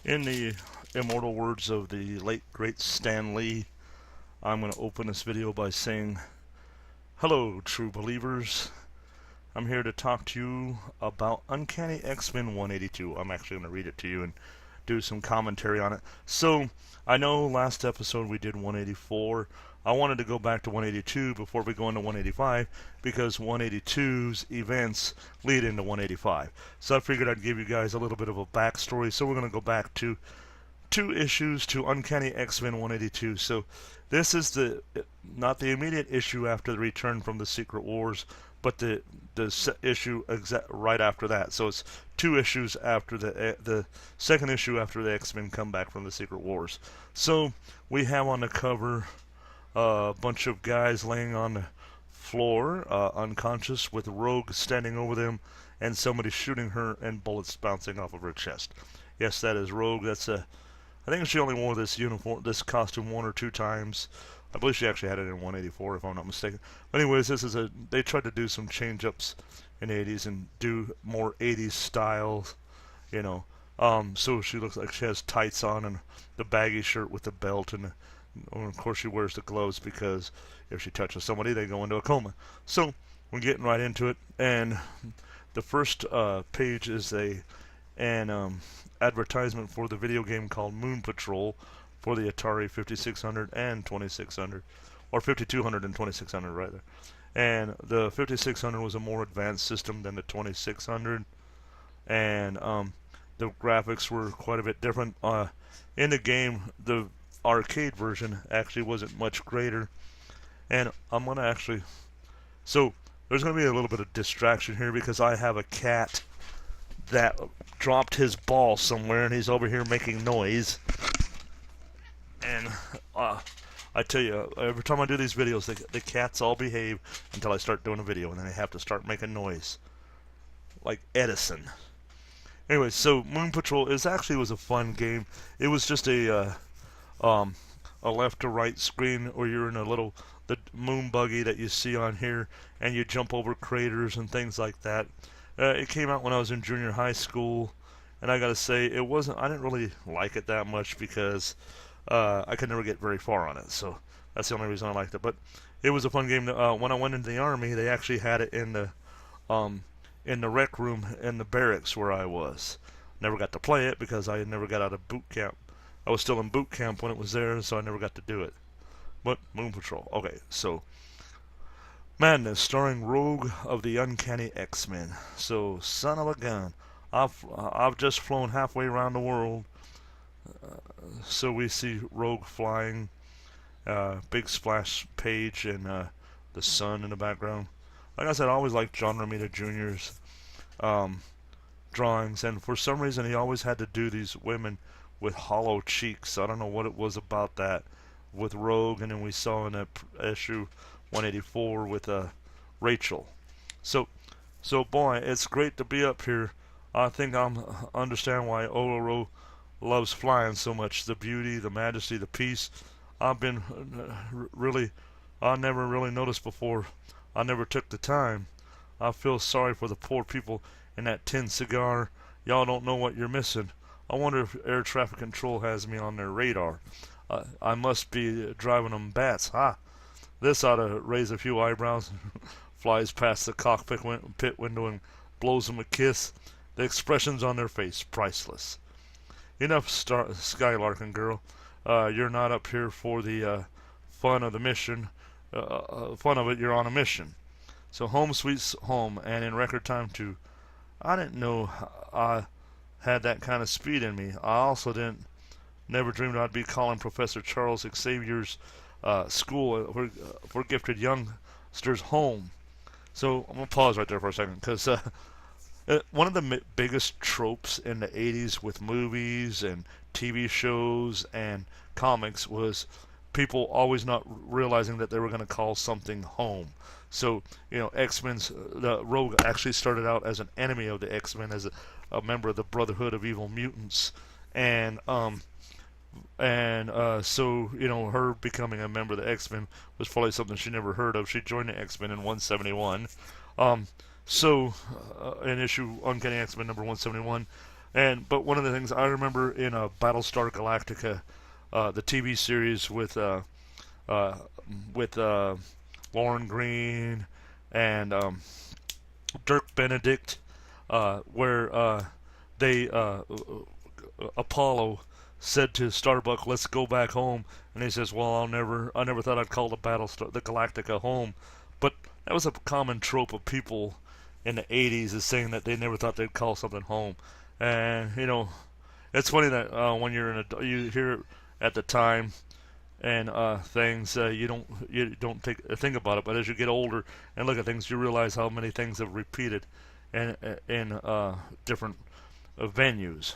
In the immortal words of the late great Stan Lee, I'm going to open this video by saying, hello, true believers. I'm here to talk to you about Uncanny X Men 182. I'm actually going to read it to you and do some commentary on it. So, I know last episode we did 184. I wanted to go back to 182 before we go into 185 because 182's events lead into 185. So I figured I'd give you guys a little bit of a backstory. So we're going to go back to two issues to Uncanny X Men 182. So this is not the immediate issue after the return from the Secret Wars, but the issue right after that. So it's two issues after the second issue after the X Men come back from the Secret Wars. So we have on the cover a bunch of guys laying on the floor, unconscious, with Rogue standing over them, and somebody shooting her and bullets bouncing off of her chest. Yes, that is Rogue. I think she only wore this costume one or two times. I believe she actually had it in 184, if I'm not mistaken. But anyways, they tried to do some change-ups in the 80s and do more 80s styles, you know. So she looks like she has tights on and the baggy shirt with the belt, and of course she wears the gloves because if she touches somebody, they go into a coma. So we're getting right into it, and the first page is an advertisement for the video game called Moon Patrol for the Atari 5600 and 2600, or 5200 and 2600 rather. And the 5600 was a more advanced system than the 2600, and the graphics were quite a bit different. In the game, the arcade version actually wasn't much greater, and I'm gonna actually, so there's gonna be a little bit of distraction here because I have a cat that dropped his ball somewhere and he's over here making noise. And I tell you, every time I do these videos, the cats all behave until I start doing a video, and then they have to start making noise like Edison. Anyway, so Moon Patrol was a fun game. It was just a left to right screen where you're in the moon buggy that you see on here, and you jump over craters and things like that. It came out when I was in junior high school, and I gotta say, I didn't really like it that much because I could never get very far on it, so that's the only reason I liked it. But it was a fun game. When I went into the Army, they actually had it in the rec room in the barracks where I was. Never got to play it because I never got out of boot camp. I was still in boot camp when it was there, so I never got to do it. But Moon Patrol. Okay, so Madness, starring Rogue of the Uncanny X Men. So, son of a gun, I've just flown halfway around the world. So we see Rogue flying, big splash page, and the sun in the background. Like I said, I always liked John Romita Jr.'s drawings, and for some reason he always had to do these women with hollow cheeks. I don't know what it was about that with Rogue, and then we saw in that issue 184 with Rachel. So boy, it's great to be up here. I think I understand why Oloro loves flying so much. The beauty, the majesty, the peace. I never really noticed before. I never took the time. I feel sorry for the poor people in that tin cigar. Y'all don't know what you're missing. I wonder if air traffic control has me on their radar. I must be driving them bats. Ha! This ought to raise a few eyebrows. Flies past the cockpit pit window and blows them a kiss. The expressions on their face, priceless. Enough skylarking, girl. You're not up here for the fun of the mission. Fun of it, you're on a mission. So home sweet home, and in record time too. I didn't know I had that kind of speed in me. I also never dreamed I'd be calling Professor Charles Xavier's school for gifted youngsters home. So I'm gonna pause right there for a second because one of the biggest tropes in the 80s with movies and TV shows and comics was people always not realizing that they were going to call something home. So, X-Men's, the Rogue actually started out as an enemy of the X-Men, as a member of the Brotherhood of Evil Mutants. And so, her becoming a member of the X-Men was probably something she never heard of. She joined the X-Men in 171. In issue Uncanny X Men number 171, But one of the things I remember in Battlestar Galactica, the TV series uh, with Lauren Green and Dirk Benedict, where they Apollo said to Starbuck, "Let's go back home," and he says, "Well, I never thought I'd call the Galactica home," but that was a common trope of people in the '80s, is saying that they never thought they'd call something home, and it's funny that when you're you hear it at the time and things you don't think about it, but as you get older and look at things, you realize how many things have repeated in different venues.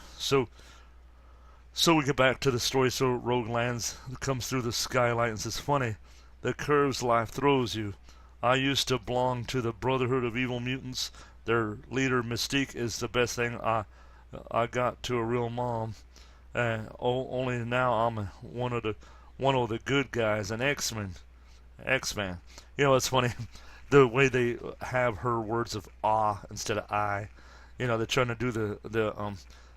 So we get back to the story. So Rogue lands, comes through the skylight, and says, "Funny, the curves life throws you. I used to belong to the Brotherhood of Evil Mutants. Their leader, Mystique, is the best thing I got to a real mom. Only now I'm one of the good guys, an X-Men. X-Man." It's funny, the way they have her words of "ah" instead of "I." They're trying to do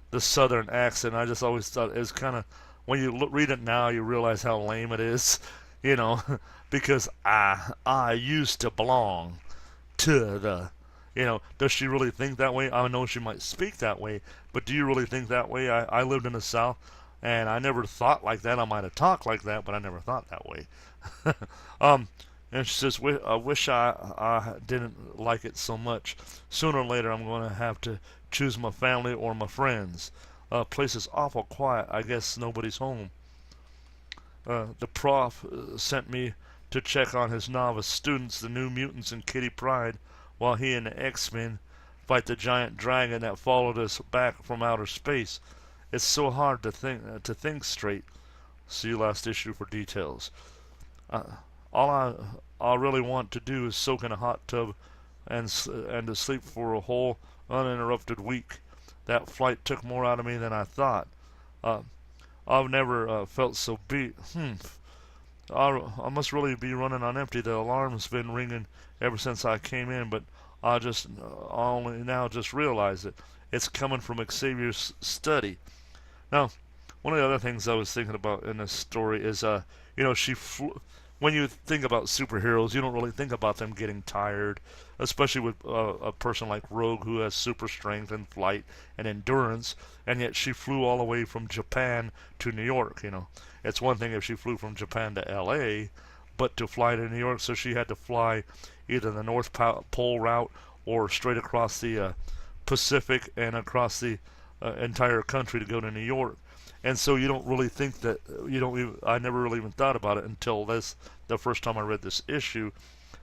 the southern accent. I just always thought it was kind of, when you read it now, you realize how lame it is, because I used to belong to the, does she really think that way? I know she might speak that way, but do you really think that way? I lived in the South, and I never thought like that. I might have talked like that, but I never thought that way. And she says, "I wish I didn't like it so much. Sooner or later, I'm going to have to choose my family or my friends. Place is awful quiet. I guess nobody's home. The prof sent me to check on his novice students, the New Mutants and Kitty Pryde, while he and the X-Men fight the giant dragon that followed us back from outer space. It's so hard to think straight. See last issue for details. All I really want to do is soak in a hot tub and to sleep for a whole uninterrupted week. That flight took more out of me than I thought. I've never felt so beat. I must really be running on empty. The alarm's been ringing ever since I came in, but I only now just realized it. It's coming from Xavier's study." Now, one of the other things I was thinking about in this story is, she flew. When you think about superheroes, you don't really think about them getting tired, especially with a person like Rogue, who has super strength and flight and endurance, and yet she flew all the way from Japan to New York. It's one thing if she flew from Japan to L.A., but to fly to New York, so she had to fly either the North Pole route or straight across the Pacific and across the entire country to go to New York. And so you don't really think that, I never really even thought about it until the first time I read this issue,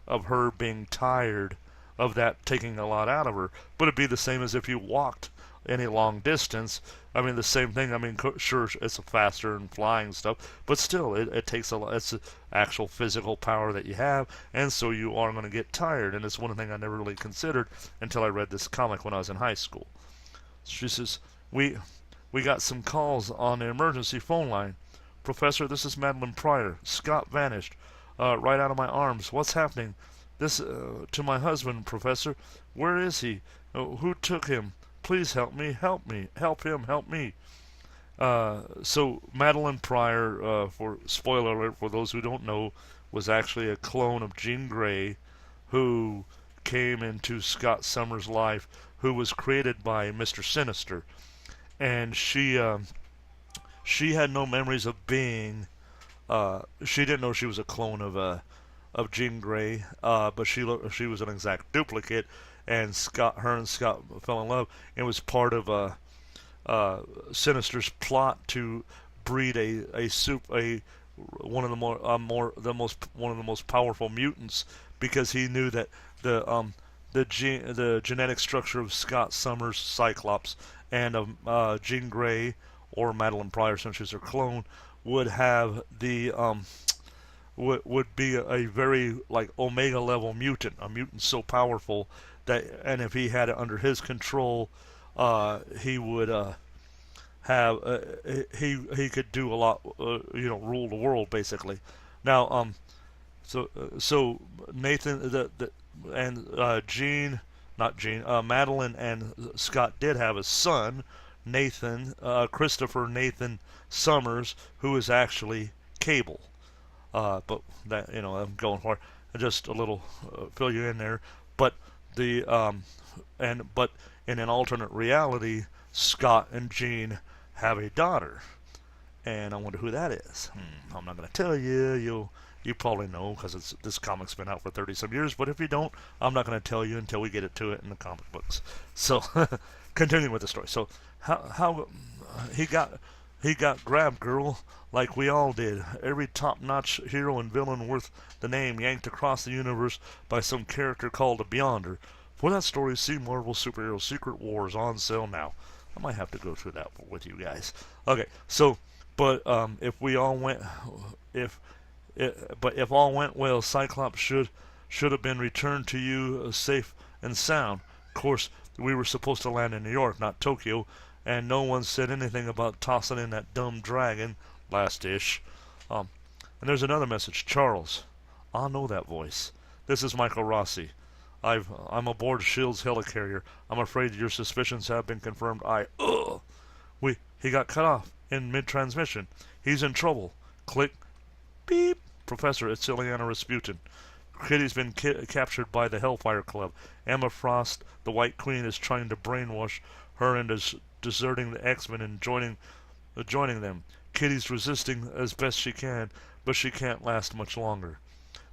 of her being tired of that taking a lot out of her. But it'd be the same as if you walked any long distance. I mean, the same thing. I mean, sure, it's faster and flying stuff, but still, it takes a lot. It's the actual physical power that you have, and so you are going to get tired. And it's one thing I never really considered until I read this comic when I was in high school. She says, we got some calls on the emergency phone line. Professor, this is Madeline Pryor. Scott vanished right out of my arms. What's happening? This to my husband, Professor. Where is he? Who took him? Please help me. Help me. Help him. Help me. So Madeline Pryor, for spoiler alert for those who don't know, was actually a clone of Jean Grey, who came into Scott Summers' life, who was created by Mr. Sinister. And she had no memories of being. She didn't know she was a clone of Jean Grey, but she was an exact duplicate. And her and Scott fell in love, and was part of Sinister's plot to breed one of the most powerful mutants, because he knew that the genetic structure of Scott Summers, Cyclops, and of Jean Grey, or Madeline Pryor, since she's her clone, would have would be a very like Omega level mutant, a mutant so powerful that, and if he had it under his control, he would have he could do a lot, rule the world basically. Now, so Nathan and Madeline and Scott did have a son Christopher Nathan Summers, who is actually Cable. But that, I'm going for just a little fill you in there. But the but in an alternate reality, Scott and Jean have a daughter, and I wonder who that is. I'm not going to tell you. You probably know because this comic's been out for 30 some years. But if you don't, I'm not going to tell you until we get to it in the comic books. So, continuing with the story. So, how he got grabbed, girl, like we all did. Every top-notch hero and villain worth the name yanked across the universe by some character called a Beyonder. For that story, see Marvel Superhero Secret Wars on sale now. I might have to go through that with you guys. Okay, so, but if all went well, Cyclops should have been returned to you safe and sound. Of course, we were supposed to land in New York, not Tokyo, and no one said anything about tossing in that dumb dragon last-ish. And there's another message. Charles, I know that voice. This is Michael Rossi. I'm aboard S.H.I.E.L.D.'s helicarrier. I'm afraid your suspicions have been confirmed. He got cut off in mid-transmission. He's in trouble. Click. Beep. Professor, it's Ileana Rasputin. Kitty's been captured by the Hellfire Club. Emma Frost, the White Queen, is trying to brainwash her into deserting the X Men and joining them. Kitty's resisting as best she can, but she can't last much longer.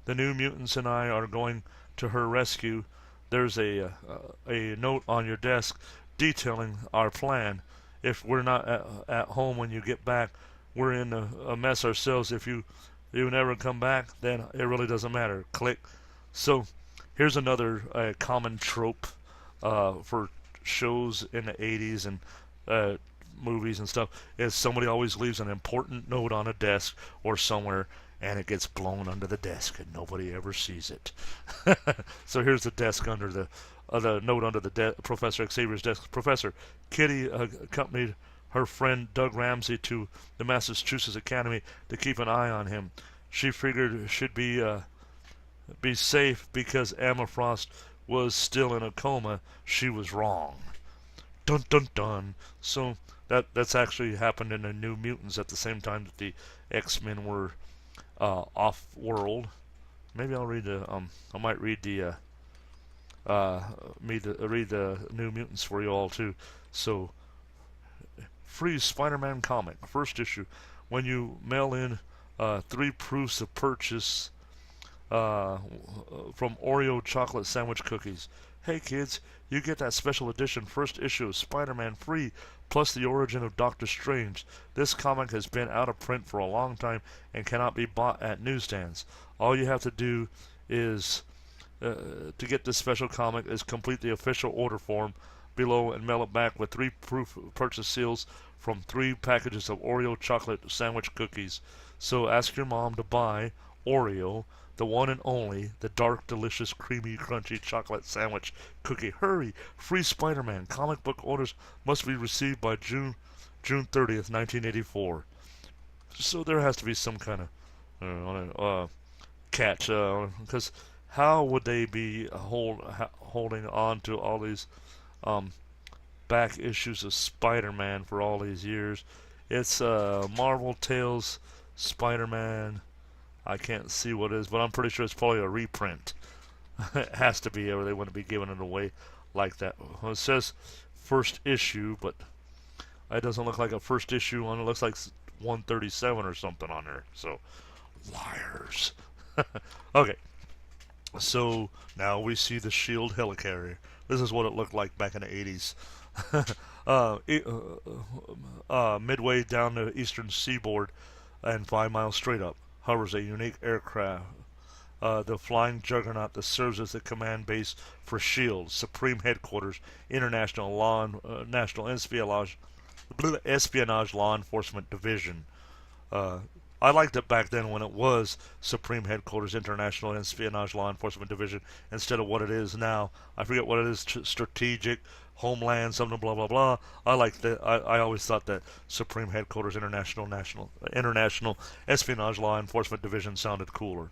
The New Mutants and I are going to her rescue. There's a note on your desk detailing our plan. If we're not at home when you get back, we're in a mess ourselves. If you never come back, then it really doesn't matter. Click. So here's another common trope for shows in the 80s and movies and stuff, is somebody always leaves an important note on a desk or somewhere, and it gets blown under the desk and nobody ever sees it. So here's the desk under the note under the Professor Xavier's desk. Professor, Kitty accompanied her friend Doug Ramsey to the Massachusetts Academy to keep an eye on him. She figured she'd be safe because Emma Frost was still in a coma. She was wrong. Dun dun dun. So that's actually happened in the New Mutants at the same time that the X-Men were off-world. Maybe I'll read the I might read the read the New Mutants for you all too. So, free Spider-Man comic, first issue. When you mail in 3 proofs of purchase from Oreo chocolate sandwich cookies. Hey kids, you get that special edition first issue of Spider-Man free, plus the origin of Doctor Strange. This comic has been out of print for a long time and cannot be bought at newsstands. All you have to do is to get this special comic is complete the official order form below and mail it back with 3 proof purchase seals from 3 packages of Oreo chocolate sandwich cookies. So ask your mom to buy Oreo, the one and only, the dark, delicious, creamy, crunchy chocolate sandwich cookie. Hurry! Free Spider-Man. Comic book orders must be received by June 30th, 1984. So there has to be some kind of catch, because how would they be holding on to all these back issues of Spider-Man for all these years? It's Marvel Tales Spider-Man. I can't see what it is, but I'm pretty sure it's probably a reprint. It has to be, or they wouldn't be giving it away like that. Well, it says first issue, but it doesn't look like a first issue on it. It looks like 137 or something on there. So, liars. Okay. So, now we see the S.H.I.E.L.D. helicarrier. This is what it looked like back in the 80s. Midway down the eastern seaboard and 5 miles straight up hovers a unique aircraft, the flying juggernaut that serves as the command base for S.H.I.E.L.D., Supreme Headquarters, National Espionage Law Enforcement Division. I liked it back then when it was Supreme Headquarters, International Espionage Law Enforcement Division, instead of what it is now. I forget what it is, Strategic, Homeland, something, blah, blah, blah. I like that. I always thought that Supreme Headquarters, International Espionage Law Enforcement Division sounded cooler.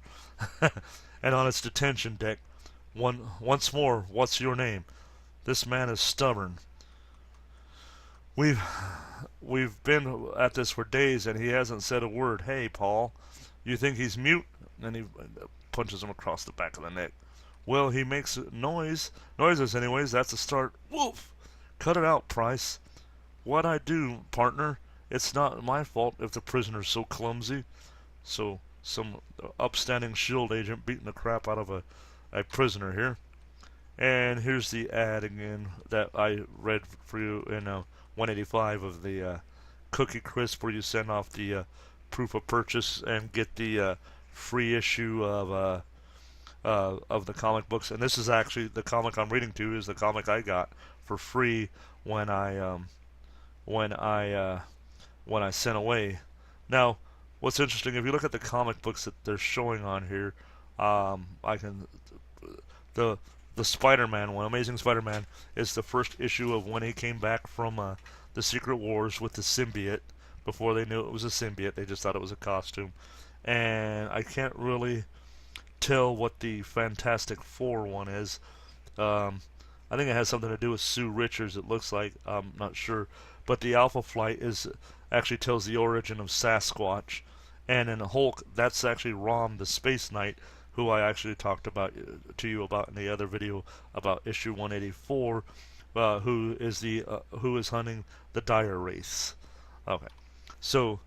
And on its detention deck, once more, what's your name? This man is stubborn. we've we've been at this for days, and he hasn't said a word. Hey, Paul, you think he's mute? And he punches him across the back of the neck. Well, he makes noises anyways. That's a start. Wolf, cut it out, Price. What I do, partner? It's not my fault if the prisoner's so clumsy. So, some upstanding shield agent beating the crap out of a prisoner here. And here's the ad again that I read for you in 185 of the Cookie Crisp, where you send off the proof of purchase and get the free issue of the comic books. And this is actually the comic I'm reading to is the comic I got for free when I when I when I sent away. Now, what's interesting, if you look at the comic books that they're showing on here, I can the Spider-Man one, Amazing Spider-Man, is the first issue of when he came back from the Secret Wars with the symbiote. Before they knew it was a symbiote, they just thought it was a costume. And I can't really tell what the Fantastic Four one is. I think it has something to do with Sue Richards, it looks like. I'm not sure. But the Alpha Flight actually tells the origin of Sasquatch. And in Hulk, that's actually Rom, the Space Knight, who I actually talked about to you about in the other video about issue 184, who is hunting the Dire Wraiths. Okay, so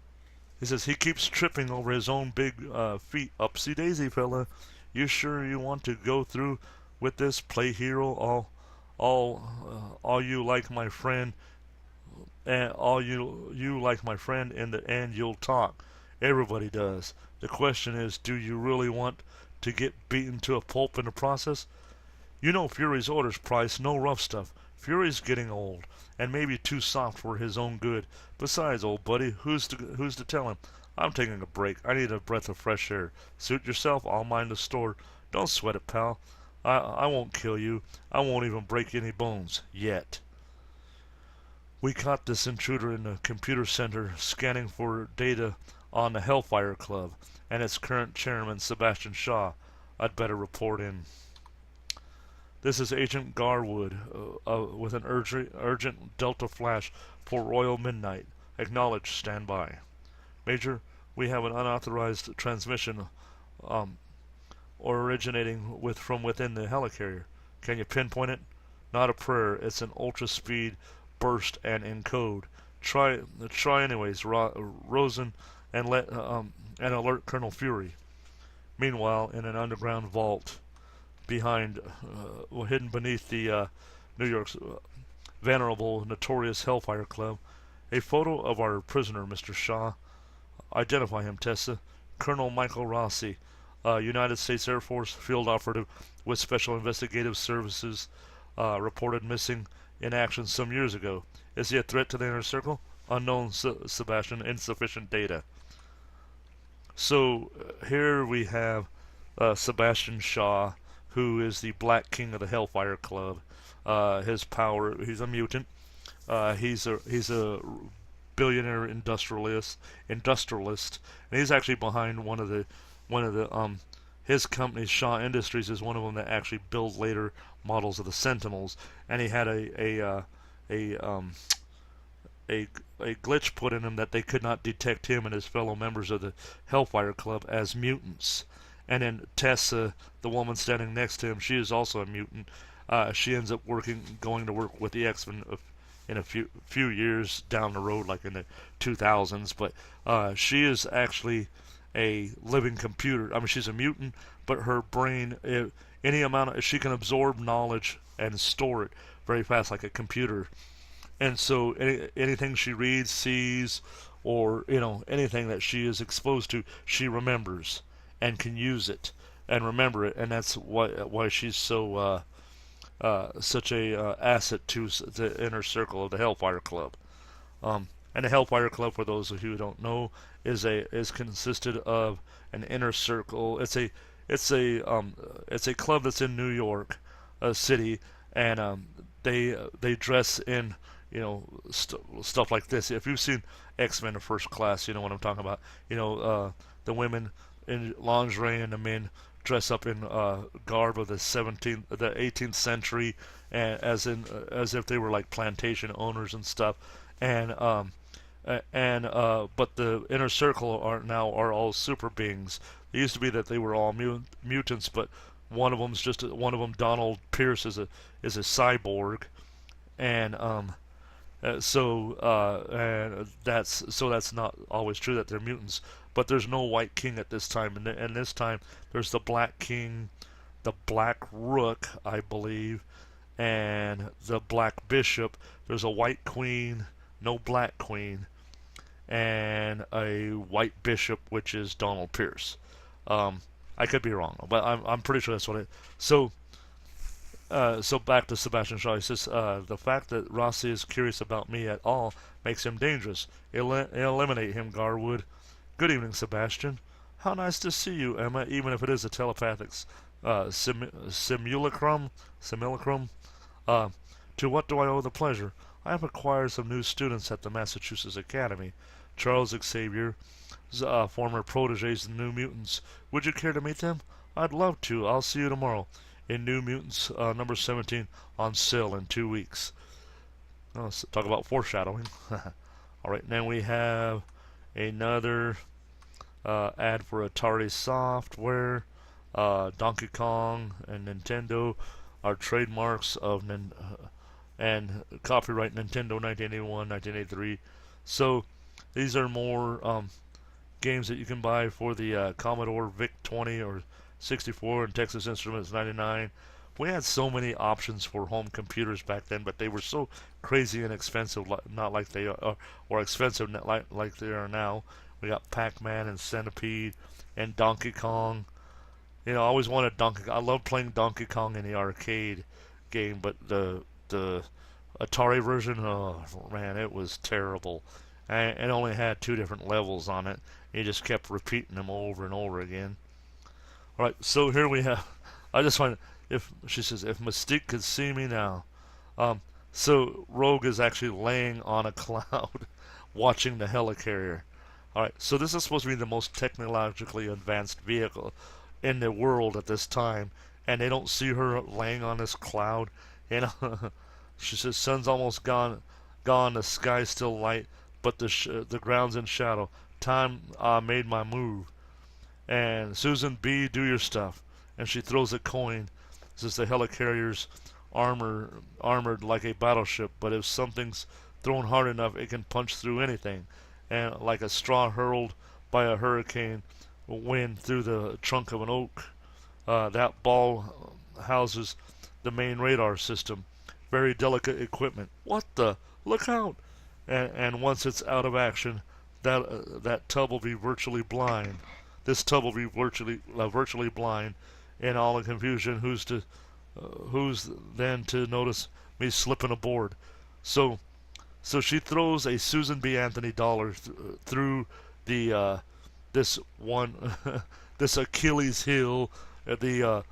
he says he keeps tripping over his own big feet. Upsy daisy, fella. You sure you want to go through with this? Play hero, all you like my friend, and all you like my friend. In the end, you'll talk. Everybody does. The question is, do you really want to get beaten to a pulp in the process? You know Fury's orders, Price. No rough stuff. Fury's getting old, and maybe too soft for his own good. Besides, old buddy, who's to tell him? I'm taking a break. I need a breath of fresh air. Suit yourself. I'll mind the store. Don't sweat it, pal. I won't kill you. I won't even break any bones. Yet. We caught this intruder in the computer center scanning for data on the Hellfire Club and its current chairman, Sebastian Shaw. I'd better report in. This is Agent Garwood with an urgent Delta flash for Royal Midnight. Acknowledge, stand by. Major, we have an unauthorized transmission originating from within the helicarrier. Can you pinpoint it? Not a prayer. It's an ultra-speed burst and encode. Try anyways, Rosen, and alert Colonel Fury. Meanwhile, in an underground vault, hidden beneath the New York's venerable, notorious Hellfire Club, a photo of our prisoner, Mr. Shaw. Identify him, Tessa. Colonel Michael Rossi, United States Air Force field operative with Special Investigative Services, reported missing in action some years ago. Is he a threat to the inner circle? Unknown, Sebastian. Insufficient data. So here we have Sebastian Shaw, who is the Black King of the Hellfire Club. His power, he's a mutant. He's a billionaire industrialist, and he's actually behind one of the his company, Shaw Industries, is one of them that actually build later models of the Sentinels. And he had a glitch put in him that they could not detect him and his fellow members of the Hellfire Club as mutants. And then Tessa, the woman standing next to him, she is also a mutant. She ends up going to work with the X Men in a few years down the road, like in the 2000s. But she is actually a living computer. I mean, she's a mutant, but her brain, she can absorb knowledge and store it very fast, like a computer. And so anything she reads, sees, or anything that she is exposed to, she remembers and can use it and remember it, and that's why she's so such a asset to the inner circle of the Hellfire Club. And the Hellfire Club, for those of you who don't know, is consisted of an inner circle. It's a club that's in New York City, and they dress in stuff like this. If you've seen X Men: First Class, you know what I'm talking about. The women in lingerie and the men dress up in garb of the 18th century, and as if they were like plantation owners and stuff. and but the inner circle are all super beings. It used to be that they were all mutants, but one of them, Donald Pierce, is a cyborg, and and that's not always true that they're mutants. But there's no White King at this time, and this time there's the Black King, the Black Rook, I believe, and the Black Bishop. There's a White Queen, no Black Queen, and a White Bishop, which is Donald Pierce. I could be wrong, but I'm pretty sure that's what it. So back to Sebastian Shaw. He says, the fact that Rossi is curious about me at all makes him dangerous. Eliminate him, Garwood. Good evening, Sebastian. How nice to see you, Emma, even if it is a telepathic simulacrum. To what do I owe the pleasure? I have acquired some new students at the Massachusetts Academy. Charles Xavier, former proteges of the New Mutants. Would you care to meet them? I'd love to. I'll see you tomorrow in New Mutants number 17 on sale in 2 weeks. Let's talk about foreshadowing. Alright, then we have another ad for Atari Software. Donkey Kong and Nintendo are trademarks of and copyright Nintendo 1981, 1983. So these are more games that you can buy for the Commodore VIC-20 or 64 and Texas Instruments 99. We had so many options for home computers back then, but they were so crazy and expensive, not like they are, or expensive like they are now. We got Pac-Man and Centipede and Donkey Kong. You know, I always wanted Donkey Kong. I love playing Donkey Kong in the arcade game, but the Atari version, oh man, it was terrible. And it only had 2 different levels on it. You just kept repeating them over and over again. Alright, so here we have, I just find, she says, if Mystique could see me now. So Rogue is actually laying on a cloud watching the helicarrier. Alright, so this is supposed to be the most technologically advanced vehicle in the world at this time, and they don't see her laying on this cloud. You know, she says, sun's almost gone, the sky's still light, but the ground's in shadow. Time made my move. And Susan B., do your stuff. And she throws a coin. This is the helicarrier's armored like a battleship, but if something's thrown hard enough, it can punch through anything. And like a straw hurled by a hurricane wind through the trunk of an oak, that ball houses the main radar system. Very delicate equipment. What the? Look out! And once it's out of action, that tub will be virtually blind. This tub will be virtually blind. In all the confusion, who's then to notice me slipping aboard? So she throws a Susan B. Anthony dollar through the this one this Achilles heel, the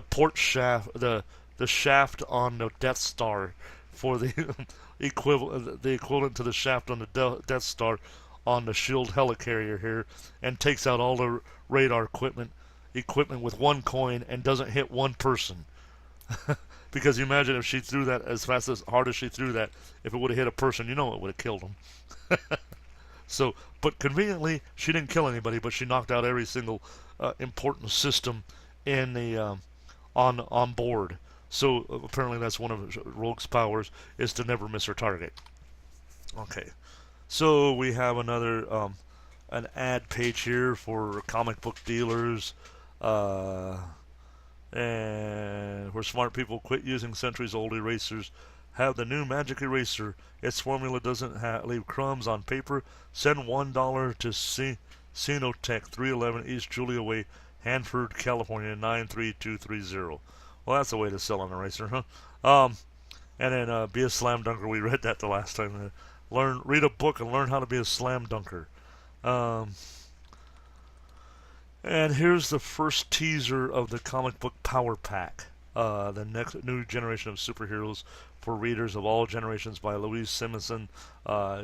port shaft, the shaft on the Death Star, for the equivalent to the shaft on the Death Star on the Shield helicarrier here, and takes out all the radar equipment with one coin and doesn't hit one person. Because you imagine if she threw that as hard as she threw that, if it would have hit a person, you know it would have killed them. So, but conveniently, she didn't kill anybody, but she knocked out every single important system in the on board. So apparently that's one of Rogue's powers, is to never miss her target. Okay, so we have another an ad page here for comic book dealers, and where smart people quit using centuries-old erasers. Have the new Magic Eraser. Its formula doesn't leave crumbs on paper. Send $1 to Cenotech, 311 East Julia Way, Hanford, California, 93230. Well, that's a way to sell an eraser, huh? And then be a slam dunker. We read that the last time. Read a book and learn how to be a slam dunker. And here's the first teaser of the comic book Power Pack. The next new generation of superheroes for readers of all generations by Louise Simonson,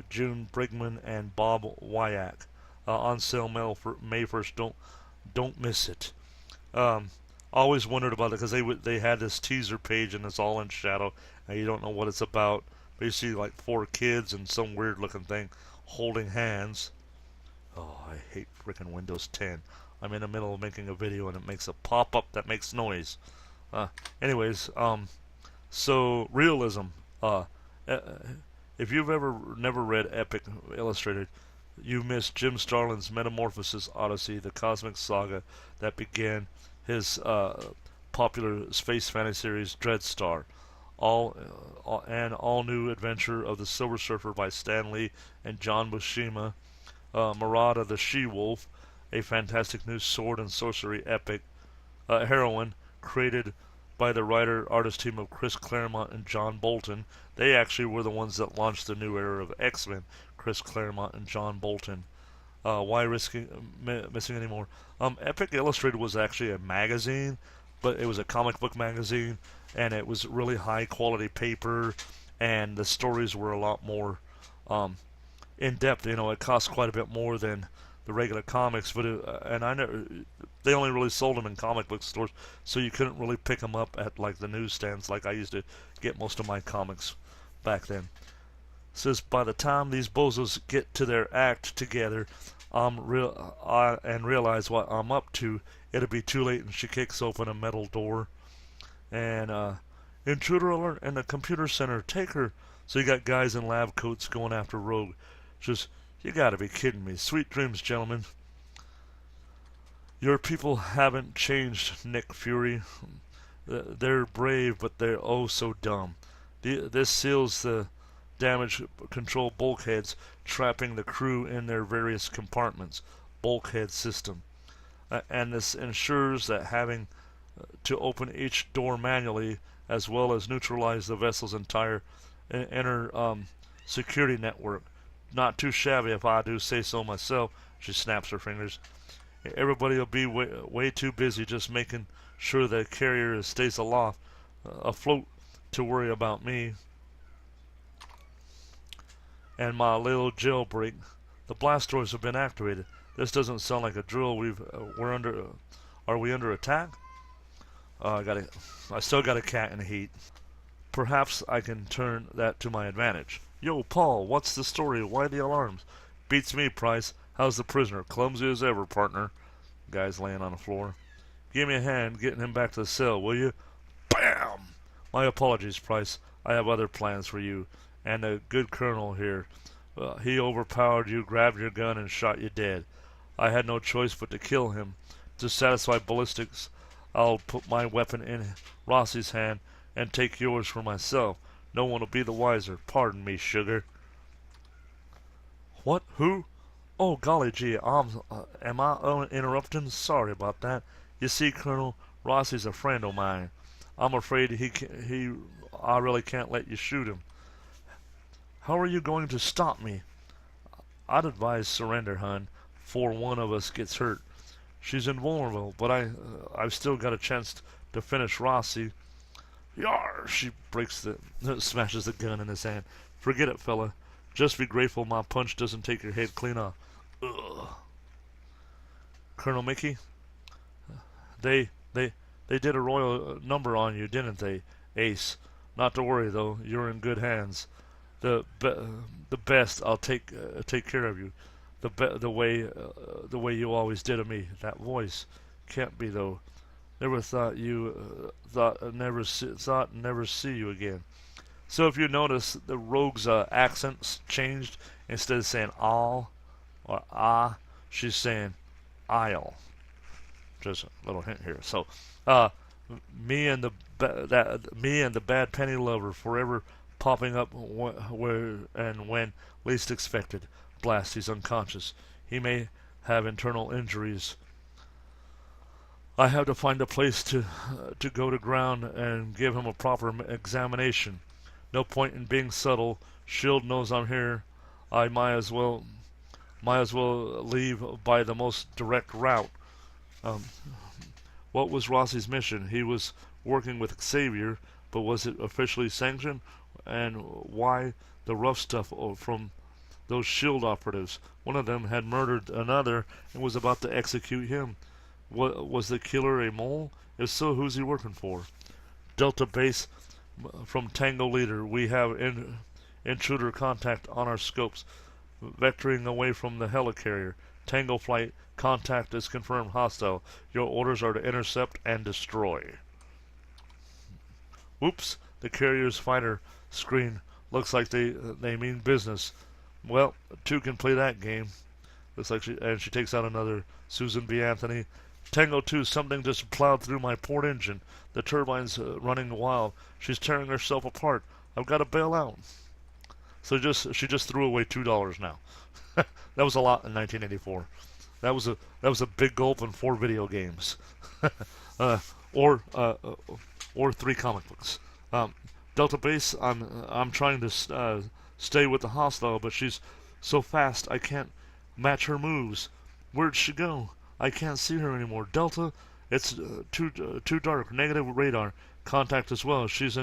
June Brigman, and Bob Wyack. On sale May 1st. Don't miss it. Always wondered about it because they had this teaser page and it's all in shadow and you don't know what it's about. but you see like 4 kids and some weird looking thing holding hands. Oh, I hate freaking Windows 10. I'm in the middle of making a video and it makes a pop-up that makes noise. Uh, anyways, so realism. Uh, uh, if you've ever never read Epic Illustrated, you missed Jim Starlin's Metamorphosis Odyssey, the cosmic saga that began his popular space fantasy series Dreadstar. All new adventure of the Silver Surfer by Stan Lee and John Buscema. Murata the She-Wolf, a fantastic new sword and sorcery epic heroine created by the writer-artist team of Chris Claremont and John Bolton. They actually were the ones that launched the new era of X Men, Chris Claremont and John Bolton. Why missing anymore? Epic Illustrated was actually a magazine, but it was a comic book magazine, and it was really high-quality paper, and the stories were a lot more in depth. You know, it cost quite a bit more than the regular comics, but they only really sold them in comic book stores, so you couldn't really pick them up at like the newsstands like I used to get most of my comics back then. It says by the time these bozos get to their act together, and realize what I'm up to, it'll be too late. And she kicks open a metal door, and intruder alert in the computer center. Take her. So you got guys in lab coats going after Rogue. Just, you gotta be kidding me. Sweet dreams, gentlemen. Your people haven't changed, Nick Fury. They're brave, but they're oh so dumb. This seals the damage control bulkheads, trapping the crew in their various compartments. Bulkhead system. And this ensures that having to open each door manually, as well as neutralize the vessel's entire inner security network. Not too shabby if I do say so myself. She snaps her fingers. Everybody will be way too busy just making sure the carrier stays afloat to worry about me and my little jailbreak. The blast doors have been activated. This doesn't sound like a drill. Are we under attack? I still got a cat in the heat. Perhaps I can turn that to my advantage. Yo, Paul, what's the story? Why the alarms? Beats me, Price. How's the prisoner? Clumsy as ever, partner. Guy's laying on the floor. Give me a hand getting him back to the cell, will you? Bam! My apologies, Price. I have other plans for you. And a good colonel here. He overpowered you, grabbed your gun, and shot you dead. I had no choice but to kill him. To satisfy ballistics, I'll put my weapon in Rossi's hand and take yours for myself. No one will be the wiser. Pardon me, sugar. What? Who? Oh, golly gee, am I interrupting? Sorry about that. You see, Colonel, Rossi's a friend of mine. I'm afraid I really can't let you shoot him. How are you going to stop me? I'd advise surrender, hun, before one of us gets hurt. She's invulnerable, but I've still got a chance to finish Rossi. Yar! She smashes the gun in his hand. Forget it, fella. Just be grateful my punch doesn't take your head clean off. Ugh. Colonel Mickey, they did a royal number on you, didn't they, Ace? Not to worry though. You're in good hands. The best. I'll take care of you. The way you always did of me. That voice can't be though. Never thought never see you again. So if you notice, the Rogue's accents changed. Instead of saying "all" or "ah," she's saying "I'll." Just a little hint here. So, me and the bad penny lover forever popping up where and when least expected. Blast, he's unconscious. He may have internal injuries. I have to find a place to go to ground and give him a proper examination. No point in being subtle. Shield knows I'm here. I might as well leave by the most direct route. What was Rossi's mission? He was working with Xavier, but was it officially sanctioned? And why the rough stuff from those Shield operatives? One of them had murdered another and was about to execute him. Was the killer a mole? If so, who's he working for? Delta Base from Tango Leader. We have Intruder contact on our scopes. Vectoring away from the helicarrier. Tango flight. Contact is confirmed hostile. Your orders are to intercept and destroy. Whoops. The carrier's fighter screen looks like they mean business. Well, two can play that game. Looks like she takes out another Susan B. Anthony. Tango 2, something just plowed through my port engine. The turbine's running wild. She's tearing herself apart. I've got to bail out. So she just threw away $2 now. That was a lot in 1984. That was a big gulp in 4 video games, or 3 comic books. Delta Base, I'm trying to stay with the hostile, but she's so fast I can't match her moves. Where'd she go? I can't see her anymore. Delta, it's too dark. Negative radar. Contact as well. She's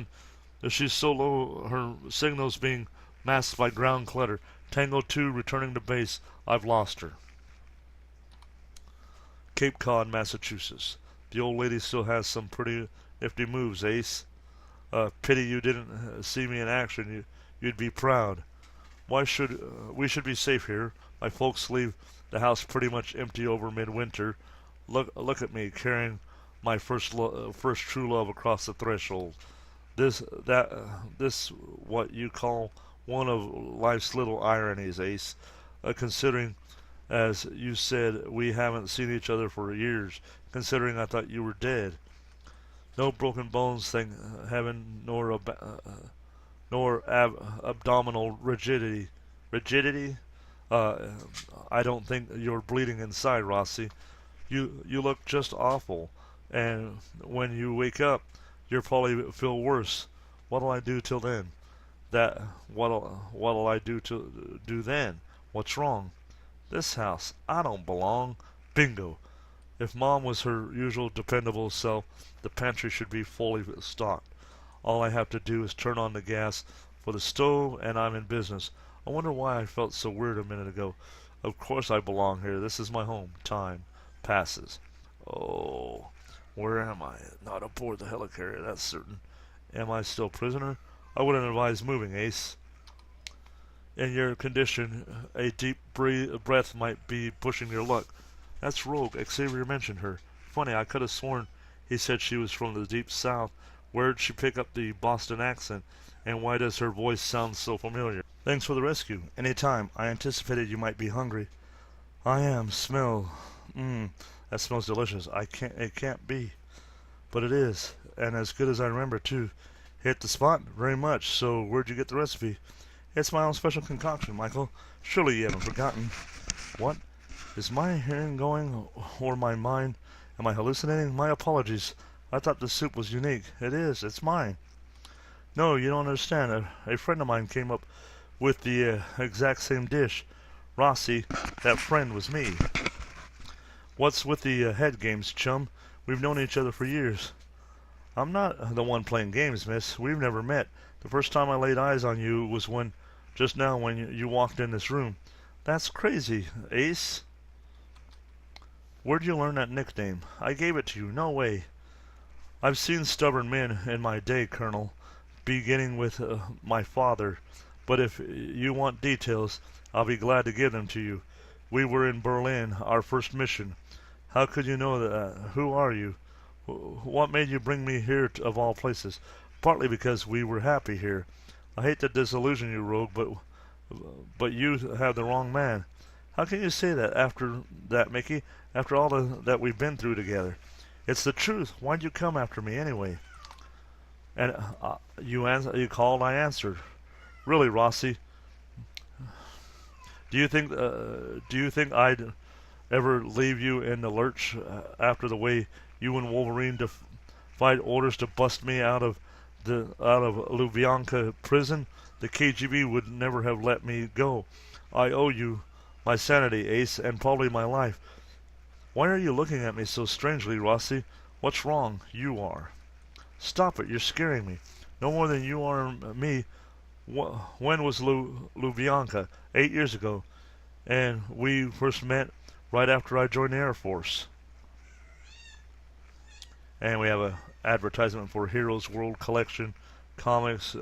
so low. Her signal's being masked by ground clutter. Tango 2 returning to base. I've lost her. Cape Cod, Massachusetts. The old lady still has some pretty nifty moves, Ace. Pity you didn't see me in action. You'd be proud. We should be safe here. My folks leave the house pretty much empty over midwinter. Look at me carrying my first true love across the threshold. This what you call one of life's little ironies, Ace. Considering, as you said, we haven't seen each other for years. Considering I thought you were dead. No broken bones, thank heaven, nor abdominal rigidity. Rigidity? I don't think you're bleeding inside, Rossi. You look just awful, and when you wake up, you'll probably feel worse. What'll I do till then? What'll I do then? What's wrong? This house. I don't belong. Bingo. If Mom was her usual dependable self, the pantry should be fully stocked. All I have to do is turn on the gas for the stove, and I'm in business. I wonder why I felt so weird a minute ago. Of course I belong here. This is my home. Time passes. Oh, where am I? Not aboard the helicarrier, that's certain. Am I still prisoner? I wouldn't advise moving, Ace. In your condition, a deep breath might be pushing your luck. That's Rogue. Xavier mentioned her. Funny, I could have sworn he said she was from the deep south. Where'd she pick up the Boston accent? And why does her voice sound so familiar? Thanks for the rescue. Any time. I anticipated you might be hungry. I am. Smell. That smells delicious. It can't be. But it is. And as good as I remember, too. Hit the spot? Very much. So, where'd you get the recipe? It's my own special concoction, Michael. Surely you haven't forgotten. What? Is my hearing going, or my mind? Am I hallucinating? My apologies. I thought the soup was unique. It is. It's mine. No, you don't understand. A friend of mine came up with the exact same dish. Rossi, that friend was me. What's with the head games, chum? We've known each other for years. I'm not the one playing games, miss. We've never met. The first time I laid eyes on you was just now when you walked in this room. That's crazy, Ace. Where'd you learn that nickname? I gave it to you. No way. I've seen stubborn men in my day, Colonel, beginning with my father. But if you want details, I'll be glad to give them to you. We were in Berlin, our first mission. How could you know that? Who are you? What made you bring me here of all places? Partly because we were happy here. I hate to disillusion you, Rogue, but you have the wrong man. How can you say that after that, Mickey? After all that we've been through together? It's the truth. Why'd you come after me anyway? And you called, I answered. Really, Rossi? Do you think I'd ever leave you in the lurch after the way you and Wolverine defied orders to bust me out of Lubyanka prison? The KGB would never have let me go. I owe you my sanity, Ace, and probably my life. Why are you looking at me so strangely, Rossi? What's wrong? You are. Stop it, you're scaring me. No more than you are me. When was Lubyanka? 8 years ago. And we first met right after I joined the Air Force. And we have an advertisement for Heroes World Collection comics.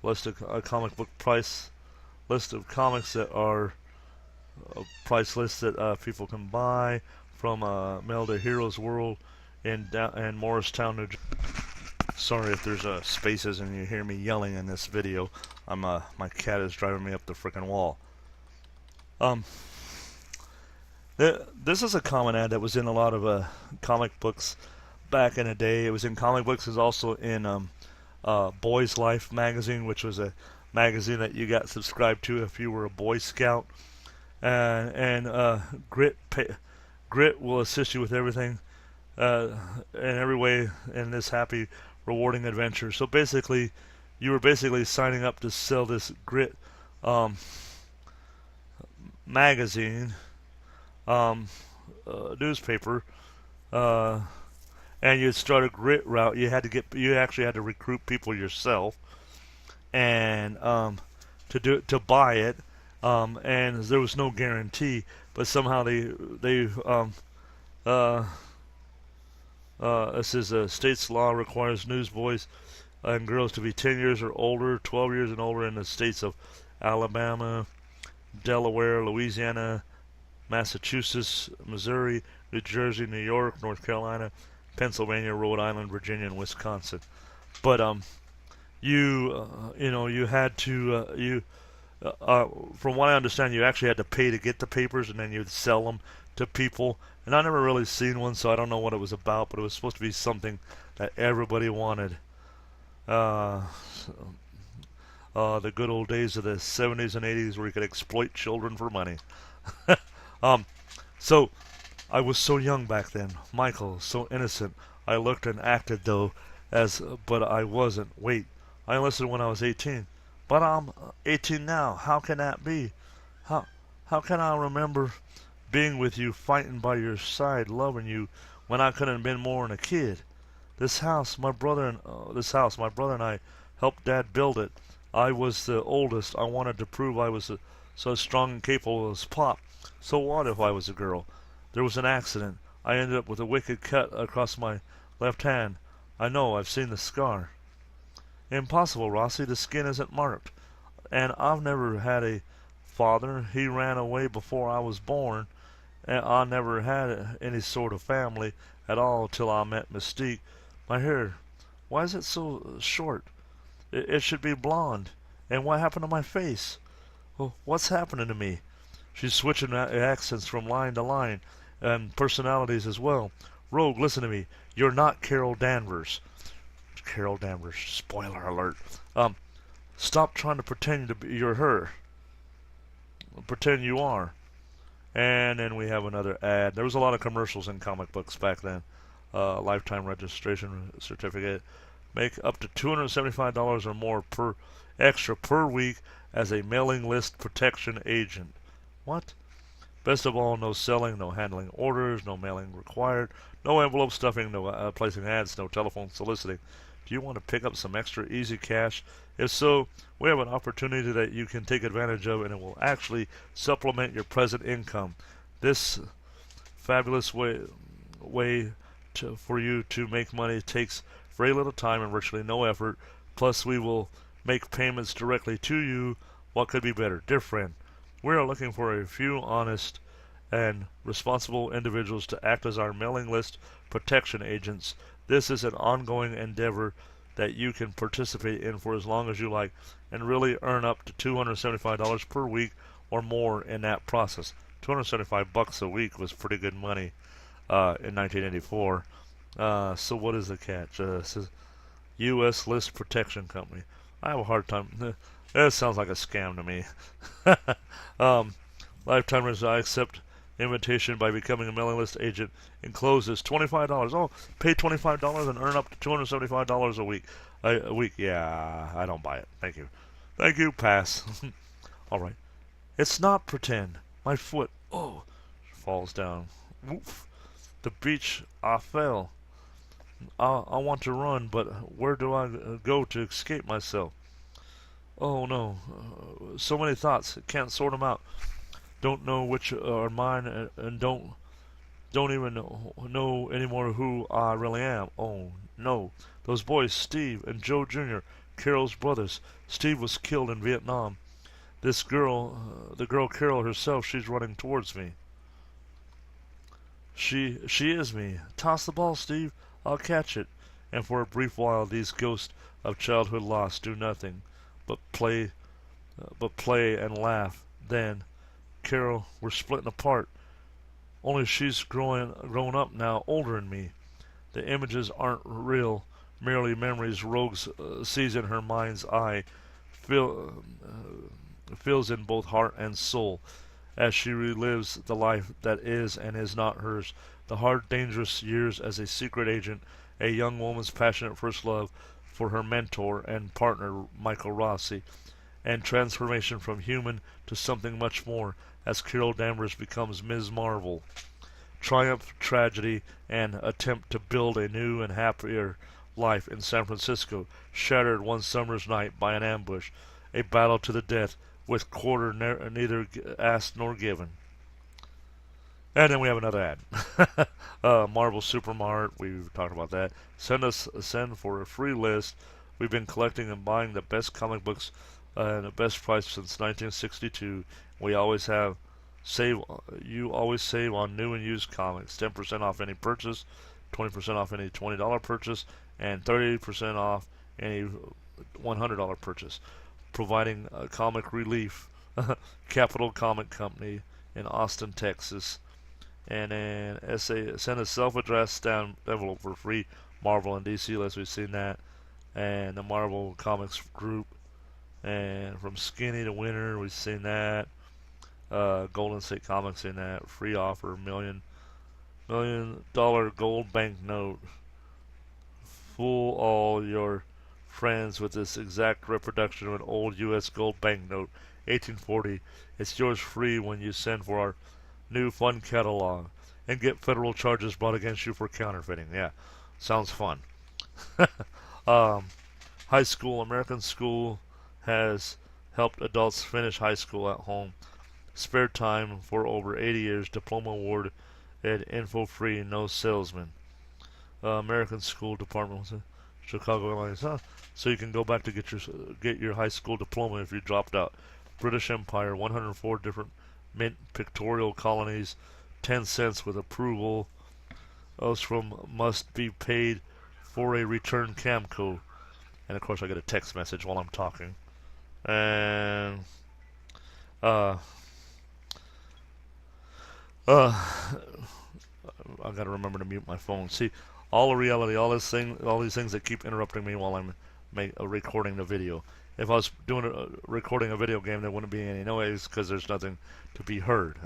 list of comic book price list of comics that are price lists that people can buy from Mail to Heroes World in Morristown, New Jersey. Sorry if there's spaces and you hear me yelling in this video. My cat is driving me up the frickin' wall. This is a common ad that was in a lot of comic books back in the day. It was in comic books. It was also in Boy's Life magazine, which was a magazine that you got subscribed to if you were a Boy Scout. And Grit will assist you with everything in every way in this happy, rewarding adventure. So basically, you were basically signing up to sell this Grit magazine, newspaper, and you'd start a Grit route. You actually had to recruit people yourself, and to buy it. And there was no guarantee, but somehow this is state's law requires newsboys and girls to be 10 years or older, 12 years and older in the states of Alabama, Delaware, Louisiana, Massachusetts, Missouri, New Jersey, New York, North Carolina, Pennsylvania, Rhode Island, Virginia, and Wisconsin. But you had to from what I understand, you actually had to pay to get the papers, and then you'd sell them to people. And I never really seen one, so I don't know what it was about, but it was supposed to be something that everybody wanted. The good old days of the 70s and 80s where you could exploit children for money. So I was so young back then. Michael, so innocent. I looked and acted though but I wasn't. Wait, I enlisted when I was 18. But I'm 18 now. How can that be? How can I remember being with you, fighting by your side, loving you, when I couldn't have been more than a kid? This house, my brother and I helped Dad build it. I was the oldest. I wanted to prove I was so strong and capable as Pop. So what if I was a girl? There was an accident. I ended up with a wicked cut across my left hand. I know, I've seen the scar. Impossible, Rossi. The skin isn't marked. And I've never had a father. He ran away before I was born. And I never had any sort of family at all till I met Mystique. My hair, why is it so short? It should be blonde. And what happened to my face? Well, what's happening to me? She's switching accents from line to line, and personalities as well. Rogue, listen to me. You're not Carol Danvers. Carol Danvers. Spoiler alert. Stop trying to pretend you're her. Pretend you are. And then we have another ad. There was a lot of commercials in comic books back then. Lifetime registration certificate. Make up to $275 or more extra per week as a mailing list protection agent. What? Best of all, no selling, no handling orders, no mailing required, no envelope stuffing, no placing ads, no telephone soliciting. Do you want to pick up some extra easy cash? If so, we have an opportunity that you can take advantage of, and it will actually supplement your present income. This fabulous way for you to make money takes very little time and virtually no effort. Plus, we will make payments directly to you. What could be better? Dear friend, we are looking for a few honest and responsible individuals to act as our mailing list protection agents. This is an ongoing endeavor that you can participate in for as long as you like and really earn up to $275 per week or more in that process. $275 a week was pretty good money in 1984. So what is the catch? It says U.S. List Protection Company. I have a hard time. That sounds like a scam to me. Lifetime is I accept invitation by becoming a mailing list agent. Encloses $25. Oh, pay $25 and earn up to $275 a week. A week. Yeah, I don't buy it. Thank you. Thank you. Pass. All right. It's not pretend. My foot. Oh, falls down. Oof. The beach. I fell. I want to run, but where do I go to escape myself? Oh no, so many thoughts. Can't sort them out. Don't know which are mine, and don't even know anymore who I really am. Oh no, those boys, Steve and Joe Jr. Carol's brothers. Steve was killed in Vietnam. This girl, the girl Carol herself, she's running towards me. She is me. Toss the ball, Steve. I'll catch it. And for a brief while, these ghosts of childhood loss do nothing but play and laugh. Then, Carol, we're splitting apart. Only she's grown up now, older than me. The images aren't real, merely memories Rogues sees in her mind's eye, fills in both heart and soul, as she relives the life that is and is not hers, the hard, dangerous years as a secret agent, a young woman's passionate first love for her mentor and partner, Michael Rossi, and transformation from human to something much more as Carol Danvers becomes Ms. Marvel. Triumph, tragedy, and attempt to build a new and happier life in San Francisco, shattered one summer's night by an ambush, a battle to the death, with quarter neither asked nor given. And then we have another ad. Marvel Supermart, we've talked about that. Send for a free list. We've been collecting and buying the best comic books and the best price since 1962. We always have you always save on new and used comics. 10% off any purchase, 20% off any $20 purchase, and 30% off any $100 purchase. Providing comic relief. Capital Comic Company in Austin, Texas. And then send a self-addressed stamp envelope for free Marvel and DC list. We've seen that. And the Marvel Comics group. And from Skinny to Winter, we've seen that. Golden State Comics in that. Free offer, $1 million gold banknote. Fool all your friends with this exact reproduction of an old U.S. gold banknote, 1840. It's yours free when you send for our new fun catalog and get federal charges brought against you for counterfeiting. Yeah, sounds fun. High school, American School has helped adults finish high school at home. Spare time for over 80 years. Diploma award at info free, no salesman. American School Department, Chicago, Illinois. Huh? So you can go back to get your high school diploma if you dropped out. British Empire, 104 different mint pictorial colonies, 10 cents with approval. Else from must be paid for a return Camco. And of course I get a text message while I'm talking. And I gotta remember to mute my phone. See, all the reality, all these things that keep interrupting me while I'm recording the video. If I was recording a video game, there wouldn't be any noise because there's nothing to be heard.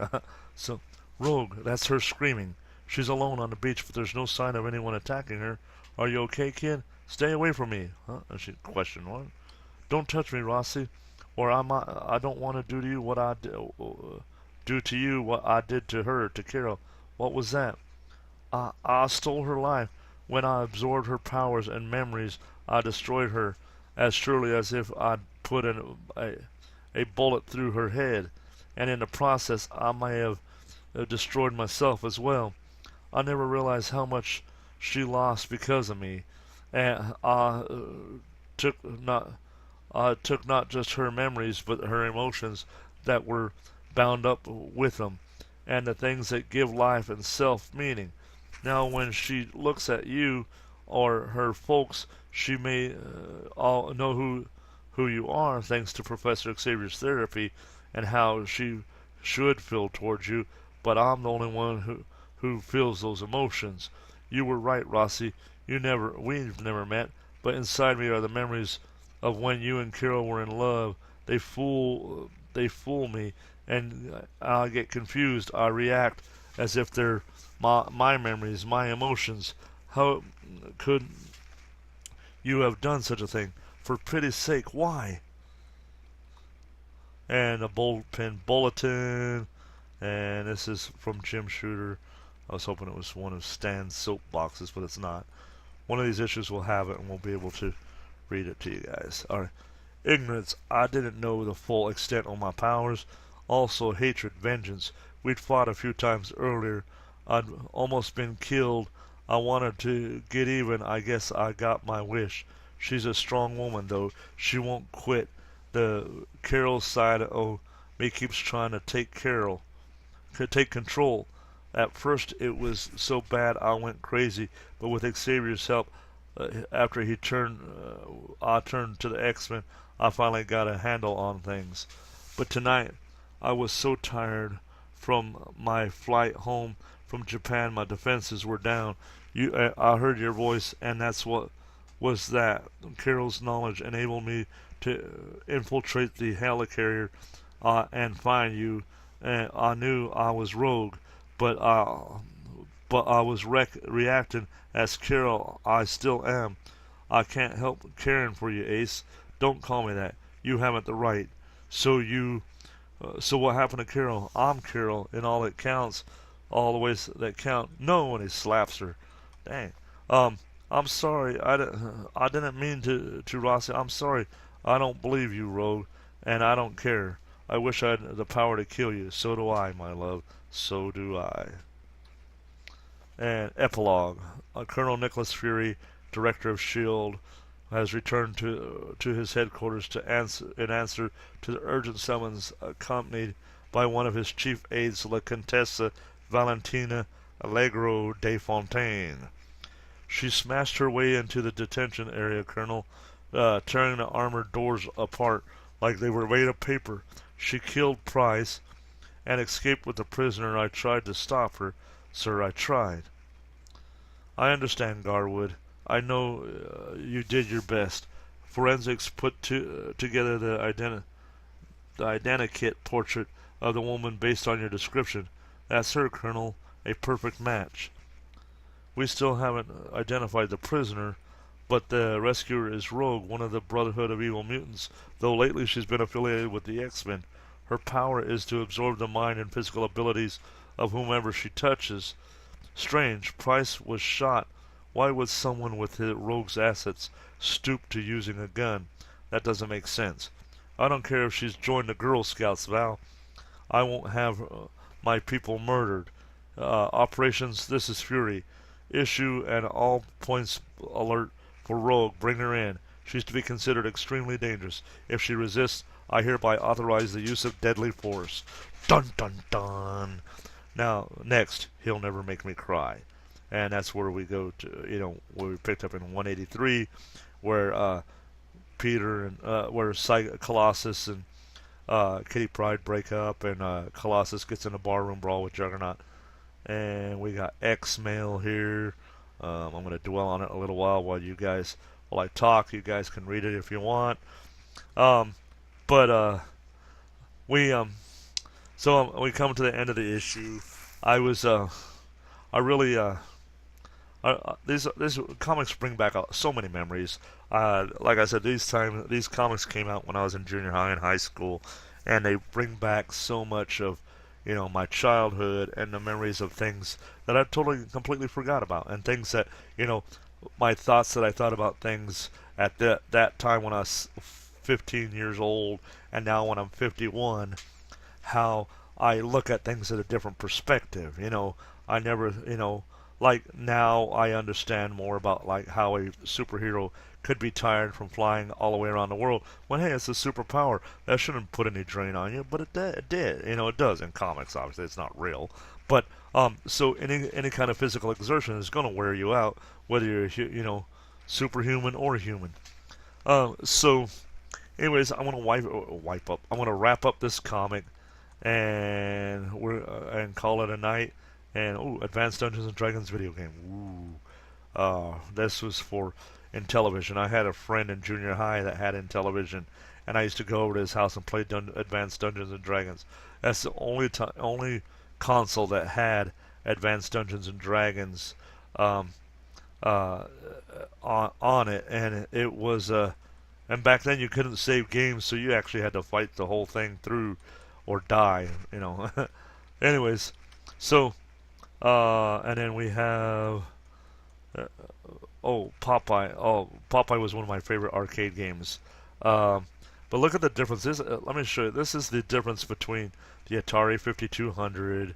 So, Rogue, that's her screaming. She's alone on the beach, but there's no sign of anyone attacking her. Are you okay, kid? Stay away from me. Huh? And she questioned, what? Don't touch me, Rossi, or I don't want to do to you what I did to her, to Carol. What was that? I stole her life. When I absorbed her powers and memories, I destroyed her, as surely as if I'd put a bullet through her head, and in the process I may have destroyed myself as well. I never realized how much she lost because of me, and I took not just her memories, but her emotions that were bound up with them, and the things that give life and self meaning. Now when she looks at you or her folks, she may all know who you are, thanks to Professor Xavier's therapy, and how she should feel towards you, but I'm the only one who feels those emotions. You were right, Rossi. We've never met, but inside me are the memories of when you and Carol were in love. They fool me, and I get confused. I react as if they're my memories, my emotions. How could you have done such a thing? For pity's sake, why? And a bullpen bulletin, and this is from Jim Shooter. I was hoping it was one of Stan's soapboxes, but it's not. One of these issues will have it, and we'll be able to read it to you guys. Alright. Ignorance. I didn't know the full extent of my powers. Also, hatred, vengeance. We'd fought a few times earlier. I'd almost been killed. I wanted to get even. I guess I got my wish. She's a strong woman, though. She won't quit. The Carol's side of me keeps trying to take take control. At first, it was so bad I went crazy, but with Xavier's help, after I turned to the X Men. I finally got a handle on things. But tonight, I was so tired from my flight home from Japan. My defenses were down. I heard your voice, and that's what was that. Carol's knowledge enabled me to infiltrate the helicarrier and find you. And I knew I was rogue, but I was reacting as Carol. I still am. I can't help caring for you, Ace. Don't call me that. You haven't the right. So what happened to Carol? I'm Carol, and all that counts, all the ways that count. No, and he slaps her. Dang. I'm sorry. I didn't mean to Rossi. I'm sorry. I don't believe you, Rogue, and I don't care. I wish I had the power to kill you. So do I, my love. So do I. And epilogue. Colonel Nicholas Fury, director of S.H.I.E.L.D., has returned to his headquarters in answer to the urgent summons, accompanied by one of his chief aides, La Contessa Valentina Allegro de Fontaine. She smashed her way into the detention area, Colonel, tearing the armored doors apart like they were made of paper. She killed Price and escaped with the prisoner. I tried to stop her, sir. I tried. I understand, Garwood. I know you did your best. Forensics put together the identikit portrait of the woman based on your description. That's her, Colonel. A perfect match. We still haven't identified the prisoner, but the rescuer is Rogue, one of the Brotherhood of Evil Mutants, though lately she's been affiliated with the X Men. Her power is to absorb the mind and physical abilities of whomever she touches. Strange. Price was shot. Why would someone with Rogue's assets stoop to using a gun? That doesn't make sense. I don't care if she's joined the Girl Scouts, Val. I won't have my people murdered. Operations, this is Fury. Issue an all points alert for Rogue. Bring her in. She's to be considered extremely dangerous. If she resists, I hereby authorize the use of deadly force. Dun dun dun. Now, next, He'll Never Make Me Cry. And that's where we go to, where we picked up in 183, where Peter and where Colossus and Kitty Pryde break up, and Colossus gets in a barroom brawl with Juggernaut. And we got X-Mail here. I'm going to dwell on it a little while you guys, while I talk. You guys can read it if you want. But we so we come to the end of the issue. These comics bring back so many memories. Like I said, these comics came out when I was in junior high and high school, and they bring back so much of, my childhood and the memories of things that I completely forgot about, and things that, my thoughts that I thought about things at that time when I was 15 years old, and now when I'm 51, how I look at things at a different perspective. I never, like now I understand more about like how a superhero could be tired from flying all the way around the world when, hey, it's a superpower. That shouldn't put any drain on you, but it did. It does in comics. Obviously, it's not real. But so any kind of physical exertion is going to wear you out, whether you're superhuman or human. So, anyways, I want to I want to wrap up this comic, and and call it a night. And Advanced Dungeons and Dragons video game. This was for Intellivision. I had a friend in junior high that had Intellivision, and I used to go over to his house and play Advanced Dungeons and Dragons. That's the only console that had Advanced Dungeons and Dragons on it, and it was and back then you couldn't save games, so you actually had to fight the whole thing through or die. Anyways, so. And then we have Popeye. Popeye was one of my favorite arcade games. But look at the difference. Let me show you. This is the difference between the Atari 5200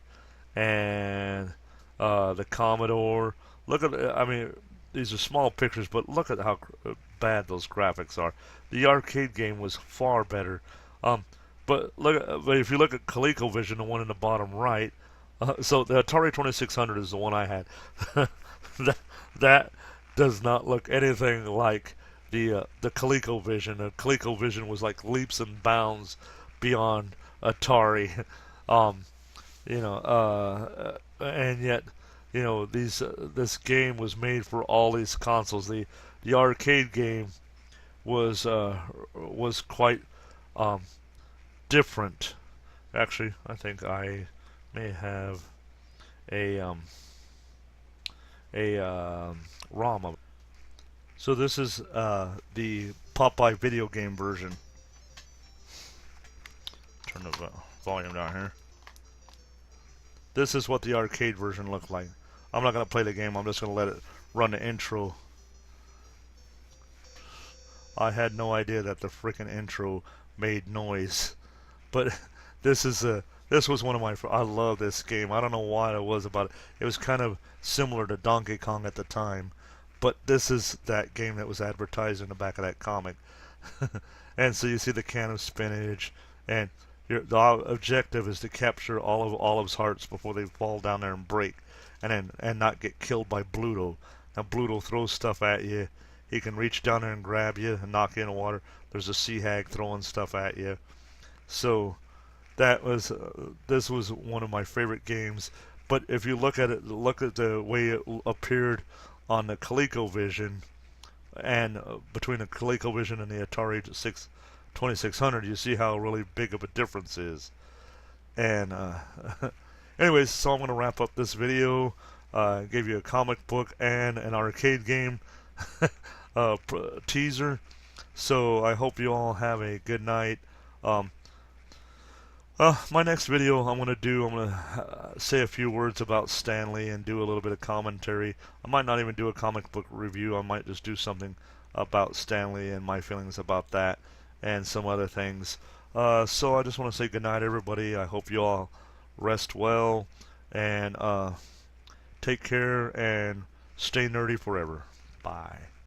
and the Commodore. Look at, these are small pictures, but look at how bad those graphics are. The arcade game was far better. Um, but if you look at ColecoVision, the one in the bottom right, so the Atari 2600 is the one I had. that does not look anything like the ColecoVision. The ColecoVision was like leaps and bounds beyond Atari. Um, and yet, this game was made for all these consoles. The arcade game was quite um, different. Actually, I think I may have a ROM of it. So this is the Popeye video game version. Turn the volume down here. This is what the arcade version looked like. I'm not going to play the game, I'm just going to let it run the intro. I had no idea that the freaking intro made noise. But this was one of my, I love this game. I don't know what it was about it. It was kind of similar to Donkey Kong at the time. But this is that game that was advertised in the back of that comic. And so you see the can of spinach, and the objective is to capture all of Olive's hearts before they fall down there and break, and not get killed by Bluto. Now Bluto throws stuff at you. He can reach down there and grab you and knock you in the water. There's a sea hag throwing stuff at you. So this was one of my favorite games. But if you look at it, look at the way it appeared on the ColecoVision, and between the ColecoVision and the Atari 2600, you see how really big of a difference is. And anyways, so I'm going to wrap up this video. Gave you a comic book and an arcade game teaser. So I hope you all have a good night. My next video I'm going to say a few words about Stan Lee and do a little bit of commentary. I might not even do a comic book review. I might just do something about Stan Lee and my feelings about that and some other things. So I just want to say good night, everybody. I hope you all rest well and take care and stay nerdy forever. Bye.